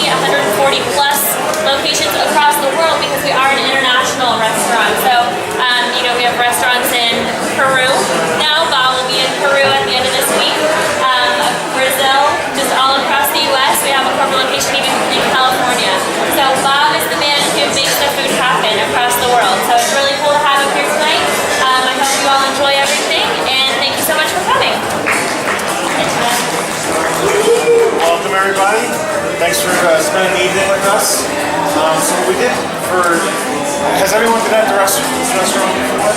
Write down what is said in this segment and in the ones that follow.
140 plus locations across the world because we are an international restaurant. So, we have restaurants in Peru. Now, Bob will be in Peru at the end of this week. Brazil, just all across the U.S. We have a corporate location even in California. So Bob is the man who makes the food happen across the world. So it's really cool to have him here tonight. I hope you all enjoy everything, and thank you so much for coming. Welcome everybody. Thanks for spending the evening with us. So what we did has everyone been at the restaurant before?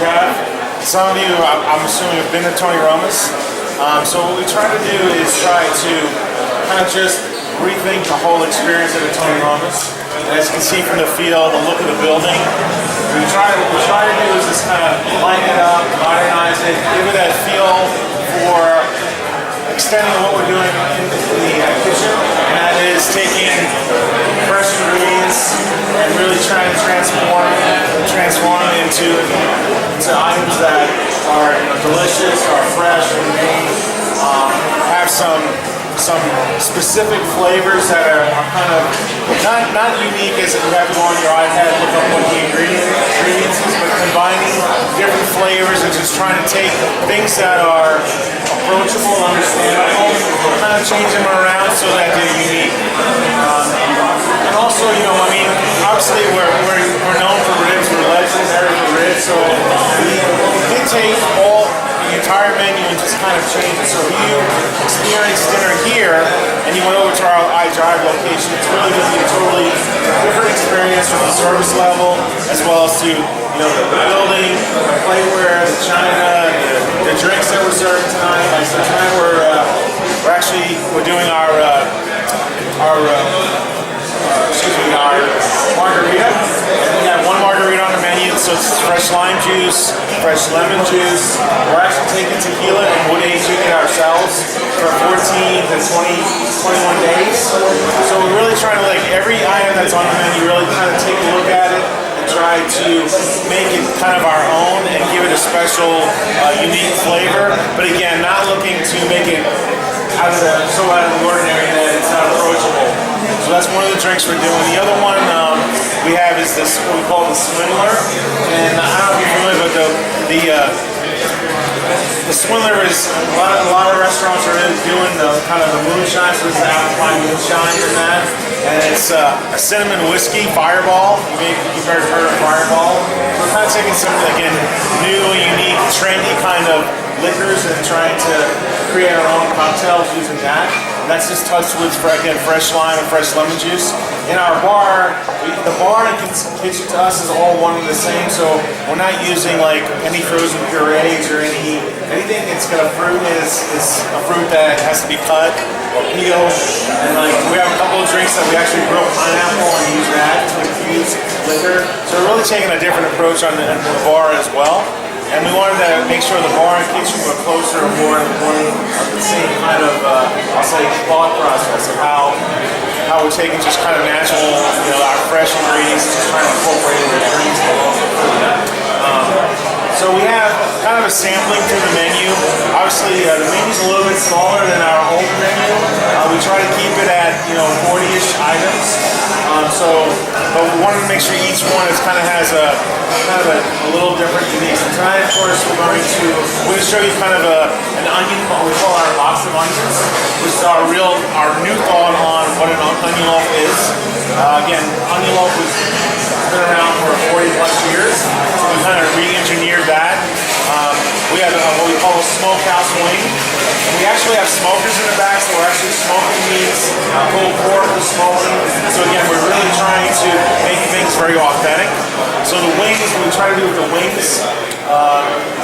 Yeah. Some of you, I'm assuming, have been to Tony Roma's. So what we try to do is try to kind of just rethink the whole experience at a Tony Roma's. And as you can see from the field, the look of the building, what we try to do is just kind of lighten it up, modernize it, give it that feel for extending what we're doing in the kitchen. And that is taking fresh ingredients and really trying to transform them into items that are delicious, are fresh, and may have some specific flavors that are kind of not unique as if you have to go on your iPad and look up what the ingredients is, but combining different flavors and just trying to take things that are approachable, understandable, kind of change them around so that they're unique. And also, obviously we're known for ribs, we're legendary for ribs, so we did take the entire menu and just kind of change it. So if you experience dinner here and you went over to our iDrive location, it's really going to be a totally different experience from the service level as well as to the building, the plateware, the china, the drinks that we're serving tonight. Like so tonight we're doing our Margarita. And we have one Margarita on the menu, so it's fresh lime juice, fresh lemon juice. We're actually taking tequila and wood aging it ourselves for 14 to 21 days. So we're really trying to, every item that's on the menu, really kind of take a look at it and try to make it kind of our own and give it a special, unique flavor. But again, not looking to make it out of the ordinary that it's not approachable. So that's one of the drinks we're doing. The other one we have is this, what we call the Swindler. And I don't know if you're familiar with the Swindler is, a lot of restaurants are doing the moonshine, so it's an apple pie moonshine in that. And it's a cinnamon whiskey, Fireball. You've heard of Fireball. So we're kind of taking some, again, new, unique, trendy kind of liquors and trying to create our own cocktails using that. And that's just touched with, again, fresh lime and fresh lemon juice. In our bar, the bar and kitchen to us is all one and the same, so we're not using any frozen purees or anything that's got a fruit is a fruit that has to be cut or peeled. And we have a couple of drinks that we actually grill pineapple and use that to infuse liquor. So we're really taking a different approach on the bar as well. And we wanted to make sure the bar and kitchen were closer and more of the same kind of, I'll say, thought process of how we're taking just kind of natural, our fresh ingredients, just trying to incorporate in the drinks along with food. So we have kind of a sampling through the menu. Obviously, the menu's a little bit smaller than our old menu. We try to keep it at 40-ish items. But we wanted to make sure each one has a little different unique. So tonight, of course, we're going to show you kind of an onion, what we call our box of onions, which is our new thought on what an onion loaf is. Again, onion loaf has been around for 40 plus years, so we kind of re-engineered that. We have what we call a smokehouse wing. We actually have smokers in the back, so we're actually smoking meats, pulled pork, we're smoking. So again, we're really trying to make things very authentic. So the wings, what we try to do with the wings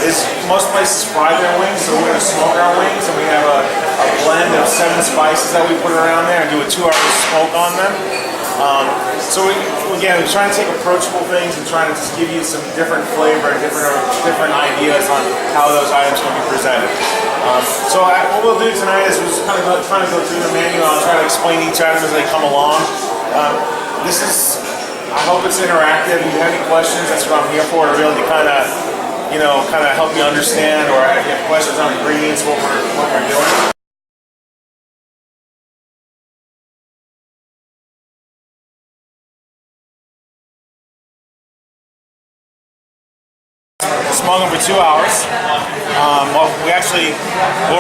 is most places fry their wings, so we're going to smoke our wings, and we have a blend of 7 spices that we put around there and do a 2-hour smoke on them. So we're trying to take approachable things and trying to just give you some different flavor and different ideas on how those items can be presented. So what we'll do tonight is we're just kind of trying to go through the menu. I'll try to explain each item as they come along. I hope it's interactive. If you have any questions, that's what I'm here for, to really kind of help you understand, or if you have questions on ingredients, what we're doing. long them for 2 hours. Well, we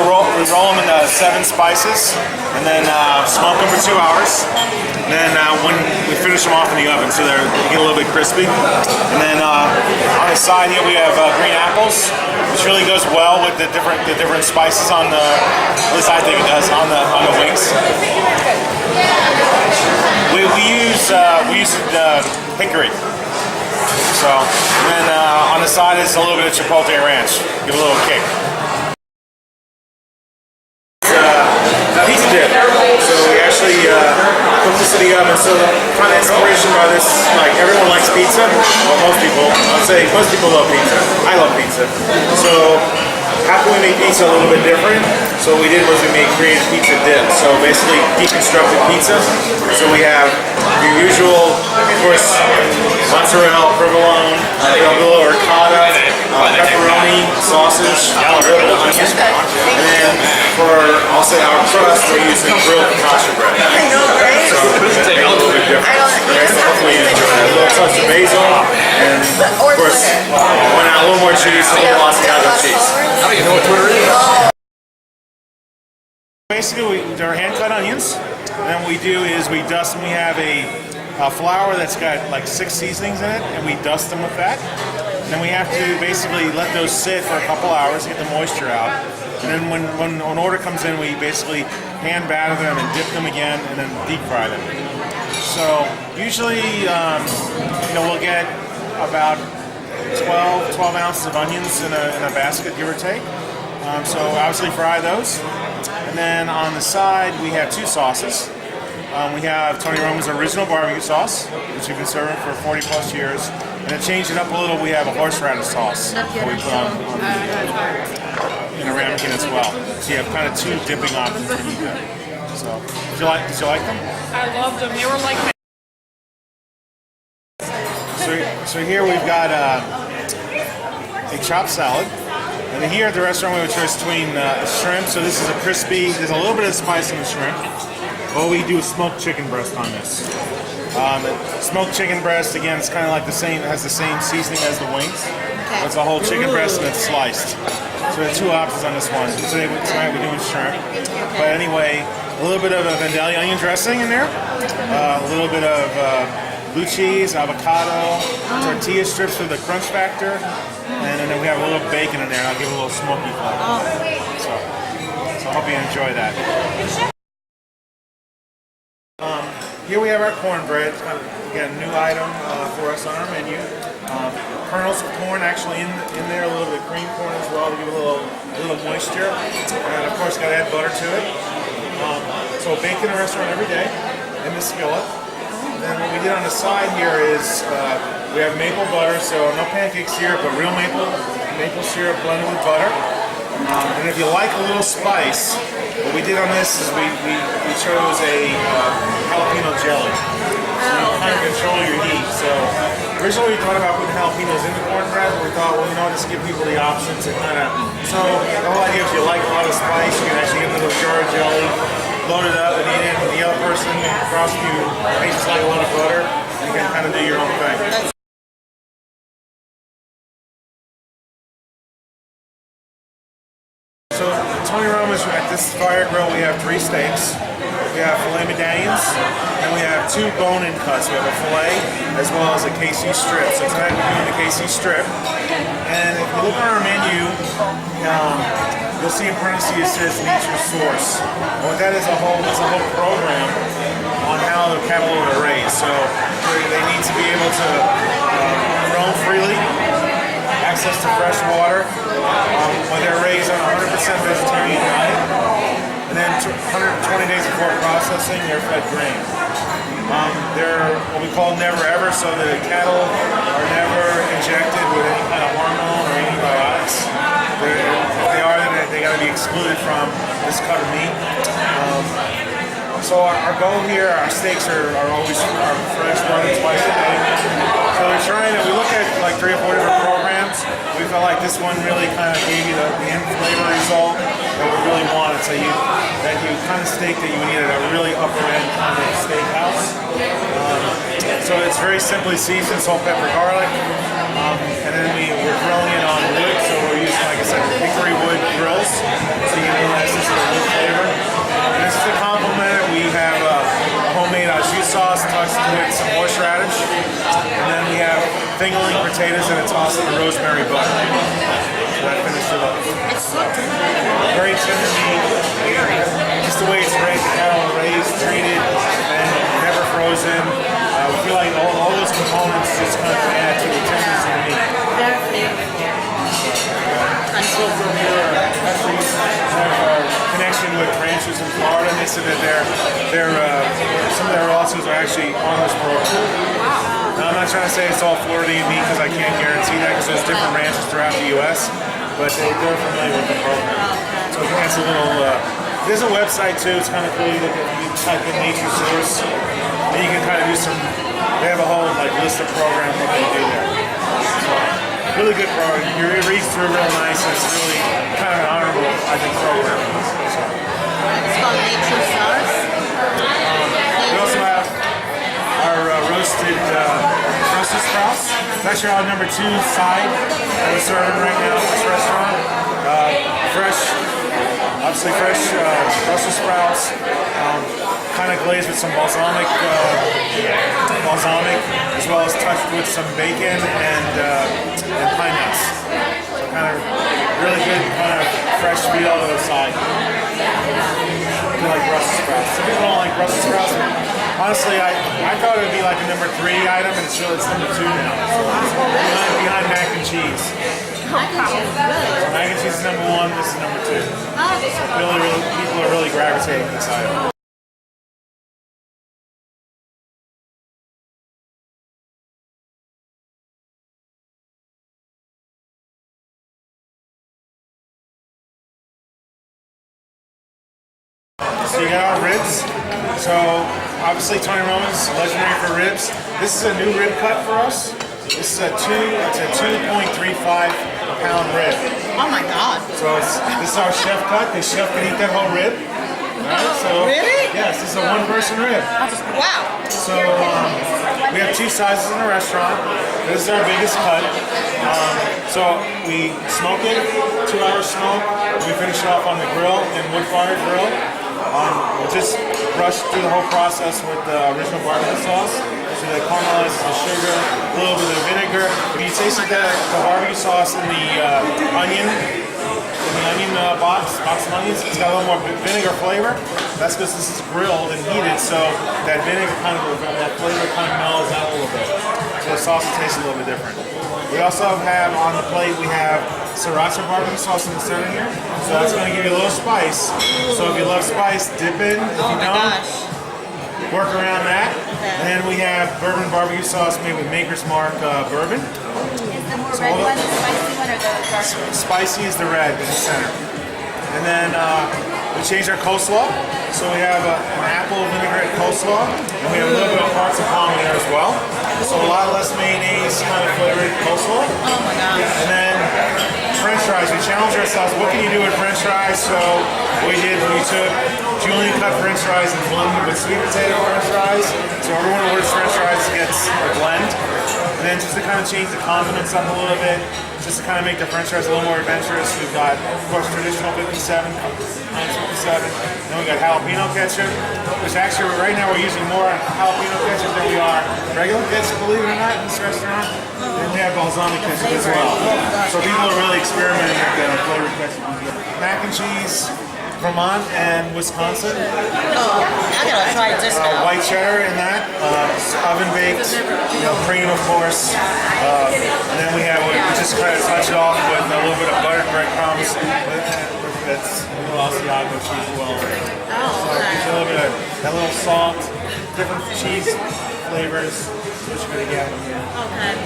roll them into 7 spices, and then smoke them for 2 hours. And then when we finish them off in the oven, so they get a little bit crispy. And then on the side here we have green apples, which really goes well with the different spices on the. At least I think it does on the wings. We use hickory. So, and then on the side is a little bit of chipotle ranch. Give a little kick. Pizza dip. So we actually cook this in the oven. So kind of inspiration by this, like everyone likes pizza. Well, most people. I'll say most people love pizza. I love pizza. So how can we make pizza a little bit different? So what we did was we created pizza dip. So basically deconstructed pizza. So we have your usual, of course, mozzarella, provolone, a little ricotta, pepperoni, sausage, grilled onion. And then for, I'll say our crust, we're using grilled focaccia bread. So it's a little bit different. Hopefully you enjoy it. A little touch of basil, and of course, went out a little more cheese, a little Alaskan cheese. I don't even know what Twitter is. Basically, they're hand-cut onions, and then what we do is we dust them. We have a flour that's got like 6 seasonings in it, and we dust them with that. And then we have to basically let those sit for a couple hours to get the moisture out. And then when an order comes in, we basically hand batter them and dip them again, and then deep fry them. So usually, we'll get about 12 ounces of onions in a basket, give or take. So obviously fry those. And then on the side, we have 2 sauces. We have Tony Roma's original barbecue sauce, which we've been serving for 40 plus years. And to change it up a little, we have a horseradish sauce that we put on in a ramekin as well. So you have kind of 2 dipping options when you do that. So, did you like them? I loved them. They were like. So here we've got a chopped salad. And then here at the restaurant we have a choice between shrimp. So this is a crispy, there's a little bit of spice in the shrimp. What we do is smoked chicken breast on this. Smoked chicken breast, again, it's kind of like the same, it has the same seasoning as the wings. Okay. It's a whole chicken breast and it's sliced. So there are 2 options on this one. Tonight we're doing shrimp. But anyway, a little bit of a Vandalia onion dressing in there. A little bit of blue cheese, avocado, tortilla strips for the crunch factor. And then we have a little bacon in there, and I'll give it a little smoky flavor. So I hope you enjoy that. Here we have our cornbread. Again, new item for us on our menu. Kernels of corn actually in there, a little bit of cream corn as well to give a little moisture. And of course, got to add butter to it. So bake in the restaurant every day in the skillet. And then what we did on the side here is we have maple butter, so no pancake syrup, but real maple syrup blended with butter. And if you like a little spice, what we did on this is we chose a jalapeno jelly. So you kind of control your heat. So originally we thought about putting jalapenos in the cornbread, but we thought, well, just give people the option to kind of. So the whole idea, if you like a lot of spice, you can actually get a little jar of jelly, load it up, and eat it. And the other person across you may just like a lot of butter, and you can kind of do your own thing. So Tony Roma's at this fire grill, we have 3 steaks. We have filet medallions, and we have 2 bone-in cuts. We have a filet as well as a KC strip. So tonight we're doing the KC strip. And if you look on our menu, you'll see in parentheses it says meet your source. And what that is a whole program on how the cattle are raised. So they need to be able to roam freely, access to fresh water. When they're raised on a 100% vegetarian diet, and then 120 days before processing, they're fed grain. They're what we call never ever, so the cattle are never injected with any kind of hormone or antibiotics. If they are, then they got to be excluded from this cut of meat. So our goal here, our steaks are always fresh, running twice a day. So we're trying to, we look at like 3 or 4 different programs. We felt like this one really kind of gave you the end flavor result that we really wanted. So that you kind of steak that you would eat at a really upper end kind of steakhouse. So it's very simply seasoned, salt, pepper, garlic. And then we're grilling it on wood, so we're using, like I said, hickory wood grills, so you get a nice wood flavor. And this is the complement. We have a homemade au jus sauce touched with some horseradish, and then we have fingerling potatoes, and it's also the rosemary butter. So that finished it up. It's so good. Very tender meat. Just the way it's raised, the cattle are raised, treated, and never frozen. We feel like all those components just kind of add to the tenderness of the meat. Very flavorful. And so from your connection with ranchers in Florida, they said that some of their relatives are actually on this program. Wow. Now, I'm not trying to say it's all Floridian meat because I can't guarantee that because there's different ranches throughout the U.S., but they're familiar with the program. So that's a little. There's a website too. It's kind of cool. You type in Nature Source, and you can kind of do some. They have a whole list of programs that they do there. So, really good program. You read through real nice. And it's really kind of an honorable, I think, program. So. It's called Nature Source. We also have our roasted Brussels sprouts. It's actually our number 2 side that we're serving right now at this restaurant. Obviously fresh Brussels sprouts, kind of glazed with some balsamic, as well as touched with some bacon and pine nuts. So kind of really good, kind of fresh feel to the side. I do like Brussels sprouts. Some people don't like Brussels sprouts. Honestly, I thought it would be like a number 3 item, and it's number 2 now. So behind mac and cheese. Mac and cheese is good. So mac and cheese is number 1. This is number 2. Really, people are really gravitating to this item. So you got our ribs. So obviously Tony Roma's legendary for ribs. This is a new rib cut for us. This is a 2.35 pound rib. Oh my God. So this is our chef cut. The chef can eat that whole rib. Right, so, really? Yes, this is a 1-person rib. Wow. So we have 2 sizes in the restaurant. This is our biggest cut. So we smoke it, 2-hour smoke. We finish it off on the grill, in wood-fired grill. We'll just brush through the whole process with the original barbecue sauce. So that caramelizes the sugar, a little bit of vinegar. If you taste the barbecue sauce in the onion box of onions, it's got a little more vinegar flavor. That's because this is grilled and heated, so that vinegar that flavor kind of mellows out a little bit. So the sauce will taste a little bit different. We also have on the plate, we have sriracha barbecue sauce in the center here. So that's going to give you a little spice. So if you love spice, dip in. If you don't, work around that. And then we have bourbon barbecue sauce made with Maker's Mark bourbon. Is the more red one the spicy one or the dark one? Spicy is the red in the center. And then we changed our coleslaw. So we have an apple vinaigrette coleslaw. And we have a little bit of hearts of palm in there as well. So a lot less mayonnaise kind of flavored coleslaw. Oh my God. And then French fries. We challenged ourselves, what can you do with French fries? So what we did, we took julienne cut French fries and blended with sweet potato French fries. So everyone who orders French fries gets a blend. And then just to kind of change the condiments up a little bit, just to kind of make the French fries a little more adventurous, we've got, of course, traditional 57, Heinz 57. Then we got jalapeno ketchup, which actually right now we're using more jalapeno ketchup than we are regular ketchup, believe it or not, in this restaurant. And we have balsamic ketchup as well. So people are really experimenting with the flavored ketchup. Mac and cheese, Vermont and Wisconsin. Oh, I gotta try this now. White cheddar in that, oven baked, cream of course. And then we just kind of touch it off with a little bit of buttered breadcrumbs. That's Asiago cheese as well. Oh, So okay. a little bit of that little salt, different cheese flavors, which you're gonna get. Okay.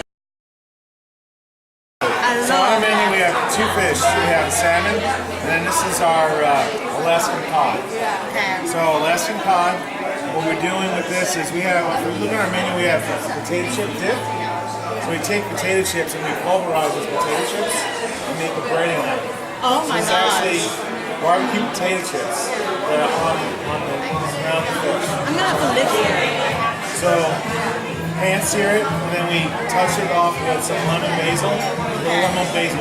So on our menu we have 2 fish. We have salmon, and then this is our Alaskan cod. Okay. So Alaskan cod, what we're doing with this is we have, if we look at our menu, we have potato chip dip. So we take potato chips and we pulverize those potato chips and make a breading out of it. Oh my It's gosh. actually barbecue potato chips that are on the fish. I'm gonna have to live here. So pan sear it, and then we touch it off with some lemon basil,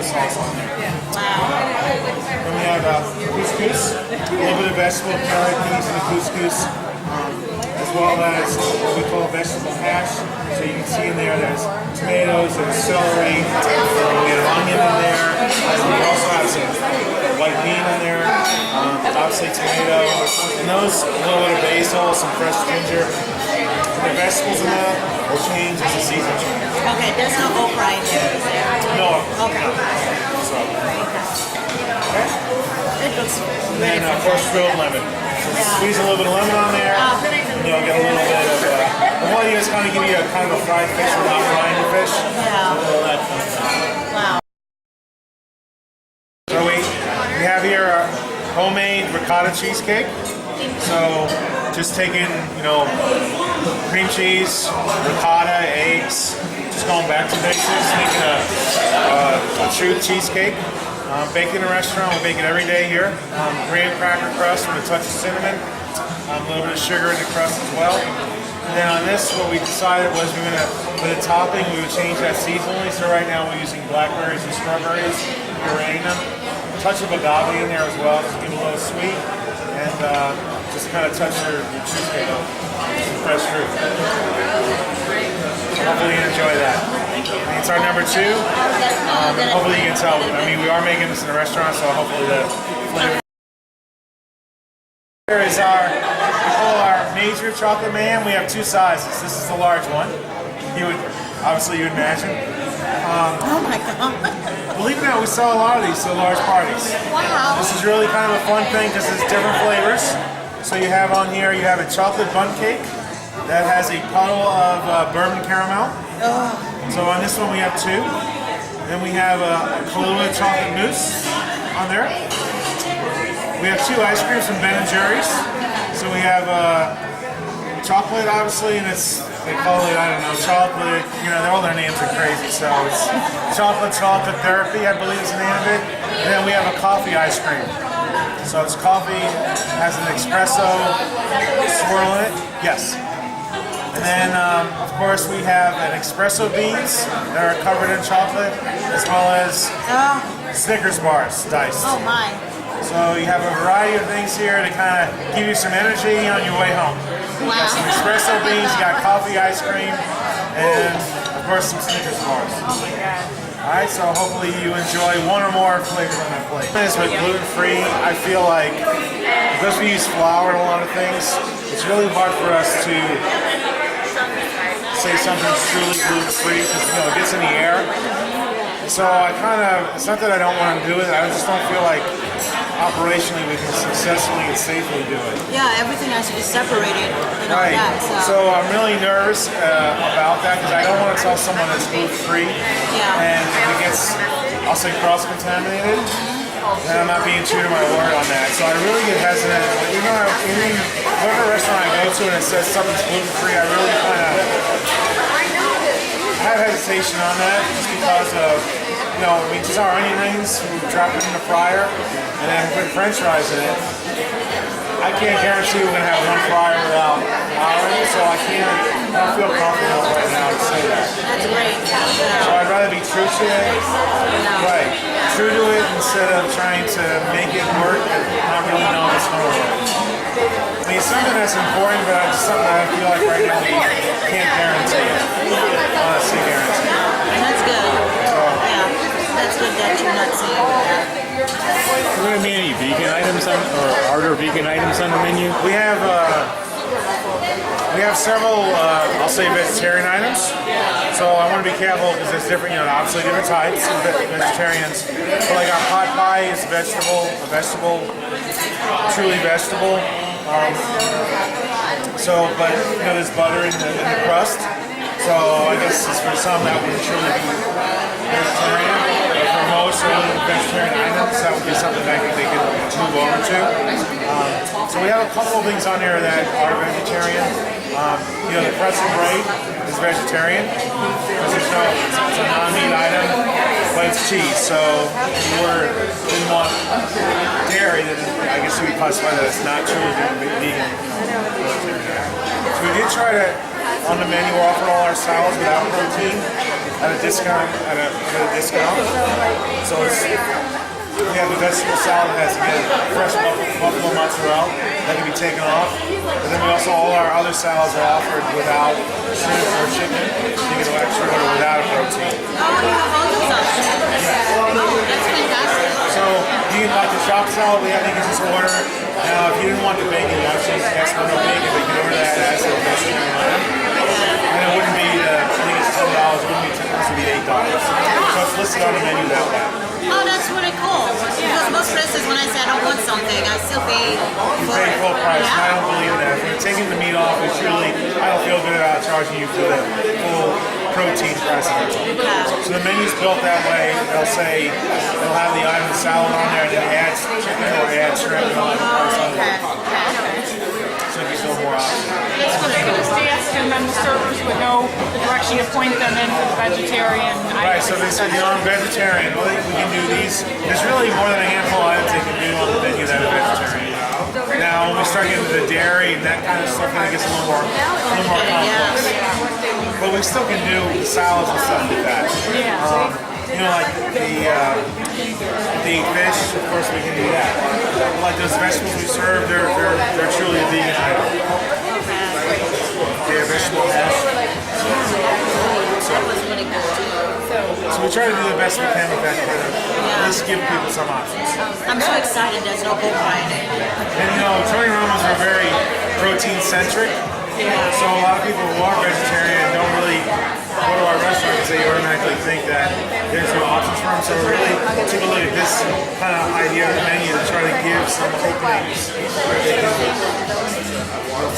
sauce on there. Then we have couscous, a little bit of vegetable carrot peas in the couscous, as well as what we call vegetable hash. So you can see in there there's tomatoes, there's celery, we have onion in there, and we also have some white bean in there, obviously tomato, and those, a little bit of basil, some fresh ginger. The vegetables in that will change as the season changes. Okay, there's no okra in there, is there? No. Okay. So, okay. It looks And then, of course, grilled lemon. So squeeze a little bit of lemon on there, and you'll get a little bit of, the one is kind of give you a kind of a fried fish without frying the fish. Yeah. A little of that fun stuff. Wow. So we have here our homemade ricotta cheesecake. So just taking, cream cheese, ricotta, eggs, just going back to basics, making a true cheesecake. Baked in a restaurant, we bake it every day here. Graham cracker crust with a touch of cinnamon, a little bit of sugar in the crust as well. And then on this, what we decided was we're going to, for the topping, we would change that seasonally. So right now we're using blackberries and strawberries, pureeing them. A touch of agave in there as well, just give it a little sweet. And just kind of touch your cheesecake up. Some fresh fruit. Hopefully you enjoy that. And it's our number 2. And hopefully you can tell. I mean, we are making this in a restaurant, so hopefully the flavor. Here is our major chocolate mayhem. We have 2 sizes. This is the large one. Obviously you'd imagine. Oh my God. Believe it or not, we sell a lot of these to large parties. Wow. This is really kind of a fun thing because it's different flavors. So you have on here, you have a chocolate bundt cake that has a puddle of bourbon caramel. Oh. So on this one we have 2. Then we have a Kahlua chocolate mousse on there. We have 2 ice creams from Ben & Jerry's. So we have chocolate, obviously, and they call it, I don't know, chocolate, all their names are crazy. So it's chocolate therapy, I believe is the name of it. And then we have a coffee ice cream. So it's coffee, has an espresso swirl in it. Yes. And then, of course, we have an espresso beans that are covered in chocolate, as well as Snickers bars diced. Oh my. So you have a variety of things here to kind of give you some energy on your way home. You got some espresso beans, you got coffee ice cream, and of course some Snickers bars. Oh my God. Alright, so hopefully you enjoy one or more flavors on that plate. This with gluten-free, I feel like because we use flour in a lot of things, it's really hard for us to say something's truly gluten-free because it gets in the air. So it's not that I don't want to do it, I just don't feel like operationally we can successfully and safely do it. Yeah, everything has to be separated and all Right. that. So I'm really nervous about that because I don't want to tell someone it's gluten-free. Yeah. And if it gets, I'll say, cross-contaminated, then I'm not being true to my word on that. So I really get hesitant. Even whatever restaurant I go to and it says something's gluten-free, I really kind of have hesitation on that just because of, we just our onion rings, we drop it in the fryer, and then put French fries in it. I can't guarantee we're going to have one fryer without flour in it, so I don't feel comfortable right now to say that. That's great. So I'd rather be true to it, right, true to it instead of trying to make it work and not really know if it's going to work. I mean, it's something that's important, but it's something that I feel like right now we can't guarantee it. Honestly guarantee it. That's good. Yeah, that's good that you're not saying that. Are there going to be any vegan items or harder vegan items on the menu? We have several, I'll say vegetarian items. So I want to be careful because there's different, obviously different types of vegetarians. But like our pot pie is vegetable, truly vegetable. But there's butter in the crust. So I guess it's for some that would truly be vegetarian. But for most vegetarian items, that would be something I think they could move over to. So we have a couple of things on there that are vegetarian. The pretzel bread is vegetarian because it's a non-meat item, but it's cheese. So if you didn't want dairy, then I guess you would classify that it's not truly vegan. So we did try to On the menu, we're offering all our salads without protein at a discount. So we have the vegetable salad that has again fresh buffalo mozzarella that can be taken off. And then we also all our other salads are offered without shrimp or chicken. You can actually order without a protein. Oh, you have all those options. Oh, that's fantastic. So you can like the chopped salad, I think it's just order. Now, if you didn't want the bacon, you actually ask for no bacon, but you can order that as a vegetarian item. And it wouldn't be, I think it's $10, it wouldn't be $10, it would be $8. So it's listed on the menu that way. Oh, that's really cool. Because most places, when I say I don't want something, I still pay You for pay it. full price, and I Yeah. don't believe in that. If you're taking the meat off, it's really, I don't feel good about charging you for the full protein price of it. So the menu's built that way. They'll say, they'll have the item salad on there, and then add chicken or add shrimp, and they'll have the price on there. So you feel more options. That's really cool. Desk, and then the servers would know the direction you point them in for the vegetarian. Right, so they said, I'm vegetarian. Well, we can do these. There's really more than a handful of items they can do on the menu that are vegetarian. Now, when we start getting to the dairy and that kind of stuff, then it gets a little more complex. But we still can do salads and stuff like that. Like the fish, of course, we can do that. But like those vegetables we serve, they're truly a vegan item. They're vegetable hash. That was really cool too. So we try to do the best we can with that kind of, at least give people some options. I'm so excited there's no bull riding. And Tony Roma's are very protein centric. So a lot of people who are vegetarian don't really go to our restaurant because they automatically think that there's no options for them. So we really took a look at this kind of idea of the menu to try to give some openings where they can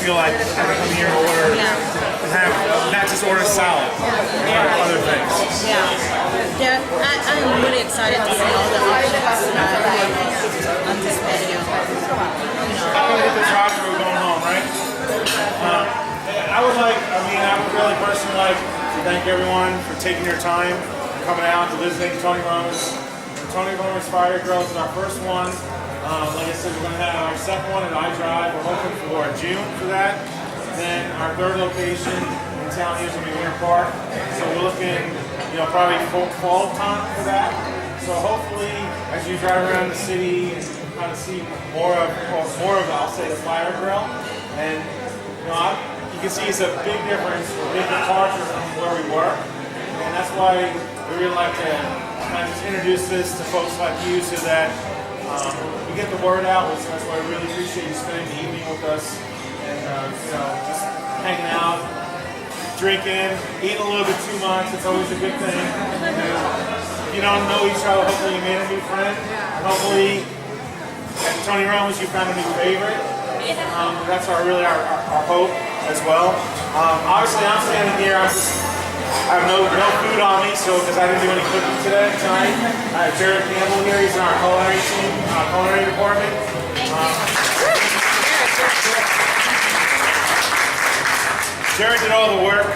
feel like they can come here and order and have not just order salad, but other things. I'm really excited to see all the options on this menu. I'm gonna get the drive-thru going home, right? I would really personally like to thank everyone for taking their time, coming out to visiting Tony Roma's. Tony Roma's Fire Grill is our first one. Like I said, we're going to have our second one at iDrive. We're hoping for June for that. Then our third location in town here is going to be Winter Park. So we're looking, probably fall time for that. So hopefully, as you drive around the city and kind of see more of I'll say, the Fire Grill. And you can see it's a big difference, a big departure from where we were. And that's why we really like to kind of just introduce this to folks like you so that we get the word out. So that's why I really appreciate you spending the evening with us and just hanging out, drinking, eating a little bit too much. It's always a good thing. If you don't know each other, hopefully you made a new friend. And hopefully at Tony Roma's you found a new favorite. That's really our hope as well. Obviously I'm standing here, I have no food on me, so because I didn't do any cooking tonight. I have Jared Campbell here, he's in our culinary team, culinary department. Jared did all the work,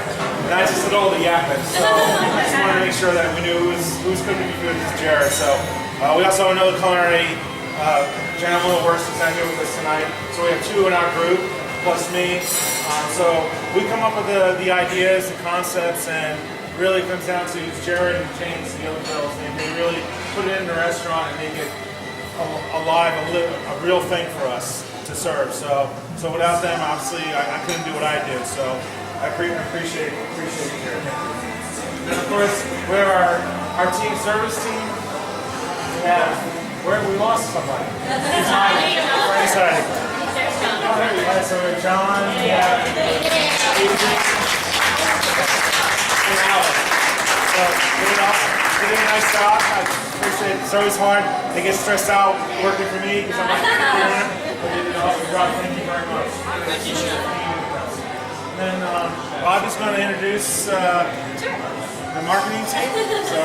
and I just did all the yapping. So I just wanted to make sure that we knew who was cooking the food. It's Jared. So we also have another culinary gentleman who works here with us tonight. So we have two in our group, plus me. So we come up with the ideas, the concepts, and really it comes down to Jared and James, the other girls, and they really put it in the restaurant and make it alive, a real thing for us to serve. So without them, obviously, I couldn't do what I do. So I appreciate it, Jared. And of course, we have our team service team. We lost somebody. It's hiding. It's hiding. So John, and Alex. So they did a nice job. I appreciate it. It's always hard. They get stressed out working for me because I'm not here. But they did an awesome job. Thank you very much. Thank you. And then Bob is going to introduce the marketing team. So.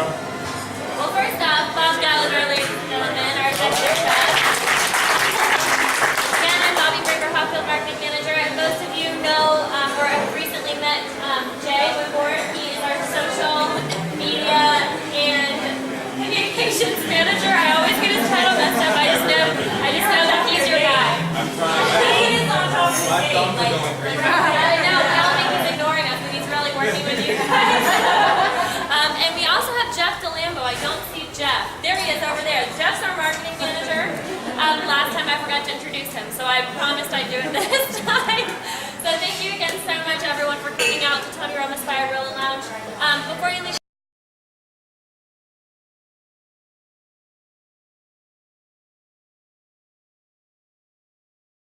Well, first off, Bob Gallagher, ladies and gentlemen, our executive chef. Again, I'm Bobby Breaker, Hopfield Marketing Manager, and most of you know or have recently met Jay before. He is our social media and communications manager. I always get his title messed up. I just know that he's your guy. He is on top of the game. I know, I don't think he's ignoring forgot to introduce him, so I promised I'd do it this time. So thank you again so much, everyone, for coming out to Tony Roma's Fire Grill and Lounge. Before you leave